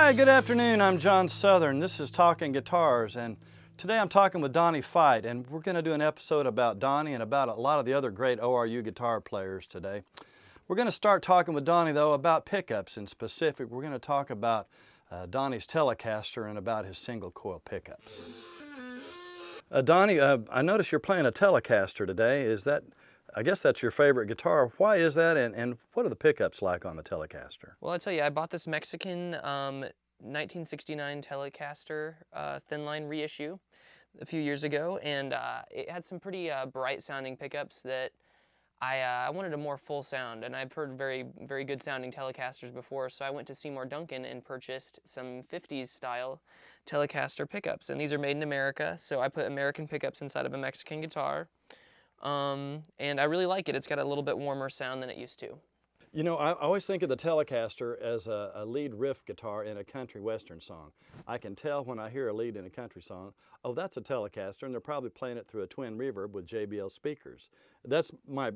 Hi, good afternoon. I'm John Southern. This is Talking Guitars, and today I'm talking with Donnie Fight, and we're going to do an episode about Donnie and about a lot of the other great ORU guitar players today. We're going to start talking with Donnie, though, about pickups in specific. We're going to talk about Donnie's Telecaster and about his single coil pickups. Donnie, I notice you're playing a Telecaster today. I guess that's your favorite guitar. Why is that, and what are the pickups like on the Telecaster? Well, I tell you, I bought this Mexican 1969 Telecaster thin line reissue a few years ago, and it had some pretty bright sounding pickups that I wanted a more full sound, and I've heard very, very good sounding Telecasters before, so I went to Seymour Duncan and purchased some 50s style Telecaster pickups, and these are made in America, so I put American pickups inside of a Mexican guitar, and I really like it. It's got a little bit warmer sound than it used to. You know, I always think of the Telecaster as a lead riff guitar in a country western song. I can tell when I hear a lead in a country song, oh, that's a Telecaster, and they're probably playing it through a twin reverb with JBL speakers. That's my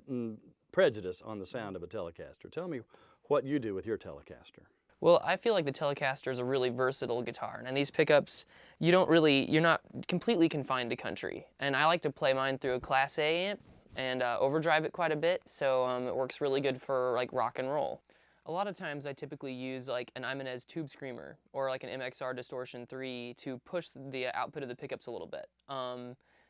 prejudice on the sound of a Telecaster. Tell me what you do with your Telecaster. Well, I feel like the Telecaster is a really versatile guitar, and these pickups, you're not completely confined to country. And I like to play mine through a Class A amp and overdrive it quite a bit, so it works really good for like rock and roll. A lot of times I typically use like an Ibanez Tube Screamer or like an MXR Distortion 3 to push the output of the pickups a little bit.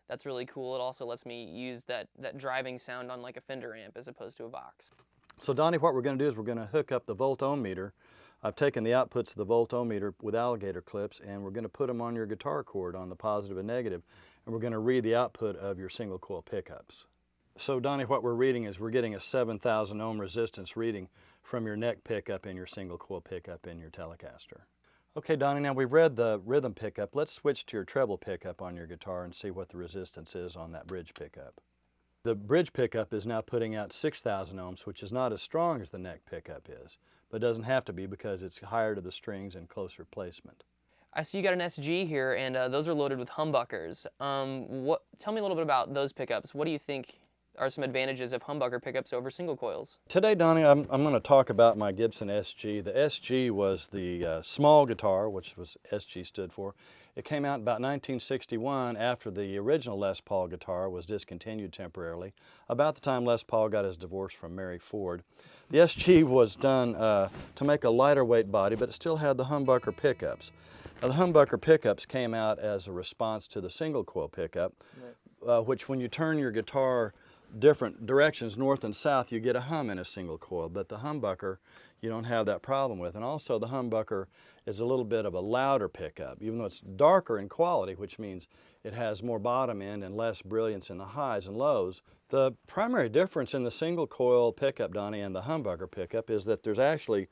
That's really cool. It also lets me use that driving sound on like a Fender amp as opposed to a Vox. So Donnie, what we're going to do is we're going to hook up the volt-ohm meter. I've taken the outputs of the volt-ohm meter with alligator clips, and we're going to put them on your guitar cord on the positive and negative, and we're going to read the output of your single coil pickups. So Donnie, what we're reading is we're getting a 7,000 ohm resistance reading from your neck pickup in your single coil pickup in your Telecaster. Okay, Donnie, now we've read the rhythm pickup. Let's switch to your treble pickup on your guitar and see what the resistance is on that bridge pickup. The bridge pickup is now putting out 6,000 ohms, which is not as strong as the neck pickup is, but doesn't have to be because it's higher to the strings and closer placement. I see you got an SG here, and those are loaded with humbuckers. Tell me a little bit about those pickups. What do you think are some advantages of humbucker pickups over single coils? Today, Donnie, I'm going to talk about my Gibson SG. The SG was the small guitar, which was SG stood for. It came out about 1961 after the original Les Paul guitar was discontinued temporarily, about the time Les Paul got his divorce from Mary Ford. The SG was done to make a lighter weight body, but it still had the humbucker pickups. Now, the humbucker pickups came out as a response to the single coil pickup, which when you turn your guitar different directions, north and south, you get a hum in a single coil, but the humbucker you don't have that problem with. And also the humbucker is a little bit of a louder pickup, even though it's darker in quality, which means it has more bottom end and less brilliance in the highs and lows. The primary difference in the single coil pickup, Donnie, and the humbucker pickup is that there's actually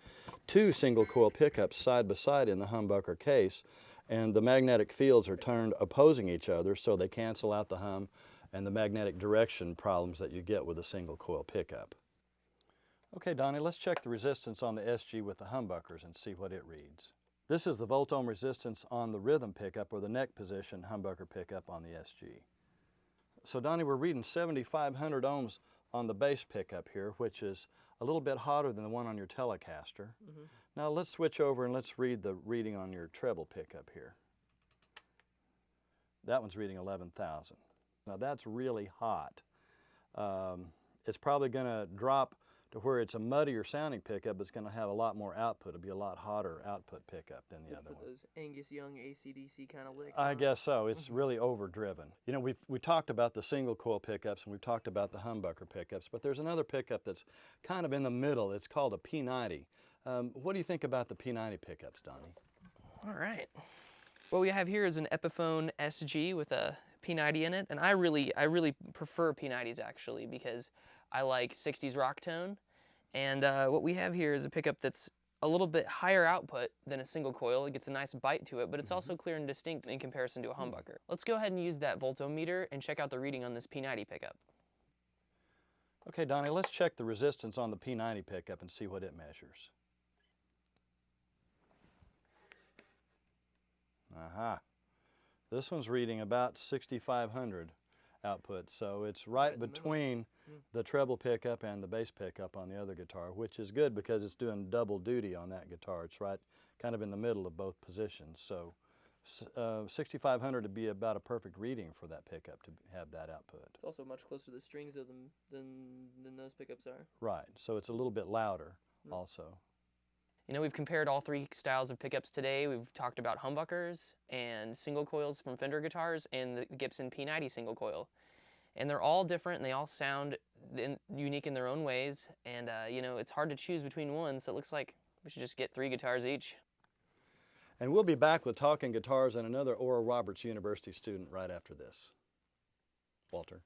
two single coil pickups side by side in the humbucker case, and the magnetic fields are turned opposing each other, so they cancel out the hum and the magnetic direction problems that you get with a single coil pickup. Okay, Donnie, let's check the resistance on the SG with the humbuckers and see what it reads. This is the volt-ohm resistance on the rhythm pickup or the neck position humbucker pickup on the SG. So Donnie, we're reading 7,500 ohms on the bass pickup here, which is a little bit hotter than the one on your Telecaster. Now let's switch over and let's read the reading on your treble pickup here. That one's reading 11,000. Now that's really hot. It's probably going to drop to where it's a muddier sounding pickup, but it's going to have a lot more output. It'll be a lot hotter output pickup than the other one. Those Angus Young AC/DC kind of licks. I guess so. It's really overdriven. You know, we talked about the single coil pickups and we've talked about the humbucker pickups, but there's another pickup that's kind of in the middle. It's called a P90. What do you think about the P90 pickups, Donnie? All right. What we have here is an Epiphone SG with a P90 in it, and I really prefer P90s actually because I like 60s rock tone, and what we have here is a pickup that's a little bit higher output than a single coil. It gets a nice bite to it, but it's also clear and distinct in comparison to a humbucker. Let's go ahead and use that volt-ohm meter and check out the reading on this P90 pickup. Okay, Donnie, let's check the resistance on the P90 pickup and see what it measures. Aha. This one's reading about 6,500. output. So it's Right right in the middle. between the treble pickup and the bass pickup on the other guitar, which is good because it's doing double duty on that guitar. It's right kind of in the middle of both positions. So 6500 would be about a perfect reading for that pickup to have that output. It's also much closer to the strings of them than those pickups are. Right, so it's a little bit louder also. You know, we've compared all three styles of pickups today. We've talked about humbuckers and single coils from Fender guitars and the Gibson P90 single coil. And they're all different and they all sound unique in their own ways. And, you know, it's hard to choose between one, so it looks like we should just get 3 guitars each. And we'll be back with Talking Guitars and another Oral Roberts University student right after this. Walter.